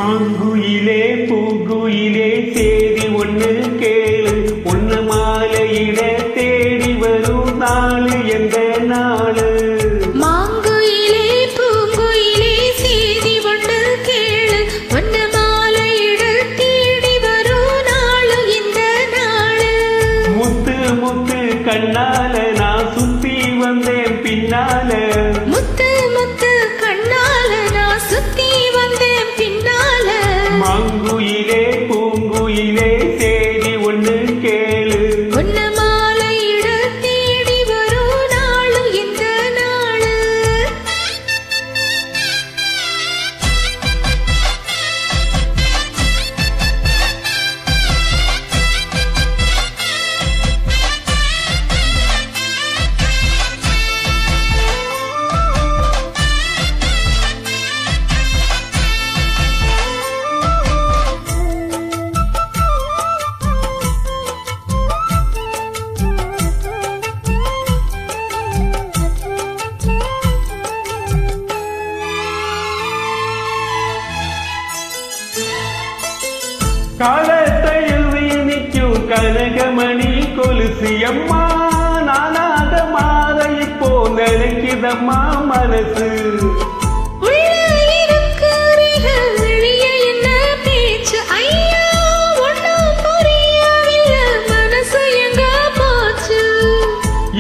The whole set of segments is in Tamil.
மாங்குயிலே பூங்குயிலே சேதி ஒண்ணு கேளு, ஒண்ணு மாலையிட தேடி வரும் நாளு எந்த நாளு. மாங்குயிலே பூங்குயிலே சேதி ஒண்ணு கேளு, ஒண்ணு மாலையிட தேடி வரும் நாளு எந்த நாளு. முத்து முத்து கண்ணால நான் சுத்தி வந்தேன் பின்னால, முத்து முத்து கண்ணால நான் சுத்தி வந்தேன் பின்னால. மாங்குயிலே பூங்குயிலே சேதி ஒண்ணு கேளு, ஒண்ணு மாலையிட தேடி வரும் நாளு எந்த நாளு. காலத்தையில் நிற்கும் கனகமணி கொலுசு அம்மா, நானாக மாற இப்போ நினைக்குதம்மா மனசு.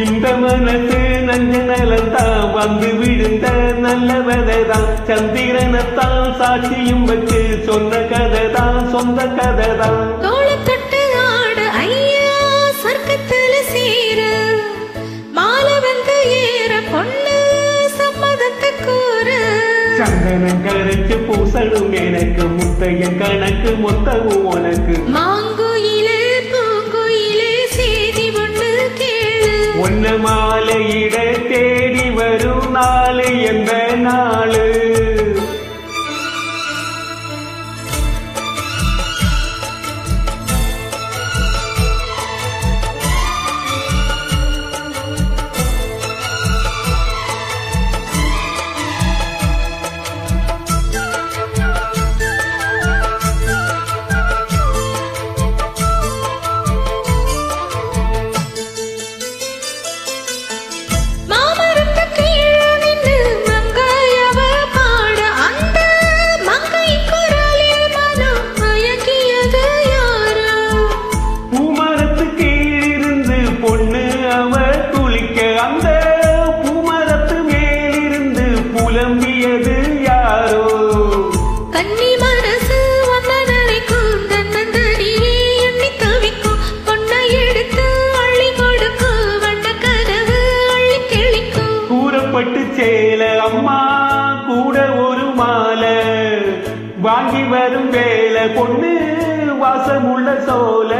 இந்த மனசு நஞ்ச நலத்தான் வந்து விழுந்த நல்ல விதைதான், சந்திரனத்தான் சாட்சியும் வச்சு சொன்ன கதைதான் சொந்த கதைதான். தோளத்தட்டு ஆட ஐயா சொர்க்கத்துல சேர, மாலை வந்து ஏற பொண்ணு சம்மதத்தை கூற. சந்தனம் கரைச்சு பூசணும் எனக்கு, முத்தைய கணக்கு மொத்தமும் உனக்கு. மாங்குயிலே பூங்குயிலே சேதி ஒண்ணு கேளு, ஒன்ன மாலையிட தேடி வரும் நாளு எந்த நாளு. புலம்பியது யாரோ கன்னி மனசு வந்த நினைக்கும், தன்னந்தனியே எண்ணி தவிக்கும். பொண்ணை எடுத்து அள்ளி கொடுக்கும், வண்ண கனவு அள்ளி தெளிக்கும். கூறப்பட்டு சேல அம்மா கூட ஒரு மாலை, வாங்கி வரும் வேலை பொண்ணு வாசமுள்ள சோல.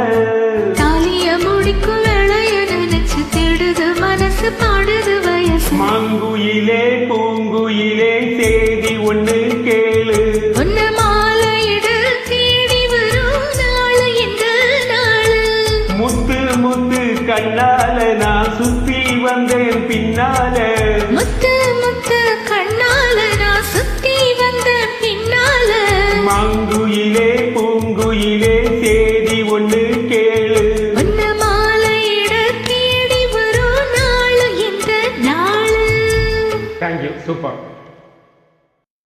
தாலிய முடிக்கும் வேளைய நினைச்சு தேடுது மனசு பாடுது வயசு. மாங்குயிலே பூங்குயிலே சேதி ஒண்ணு கேளு, ஒண்ணு மாலையிட தேடி வரும் நாளு எந்த நாளு. முத்து முத்து கண்ணால நான் சுத்தி வந்தேன் பின்னால, முத்து முத்து கண்ணால நான் சுத்தி வந்தேன் பின்னால. மாங்குயிலே பூங்குயிலே சேதி ஒண்ணு கேளு, ஒண்ணு மாலையிட தேடி வரும் நாளு எந்த நாளு. Thank you, super.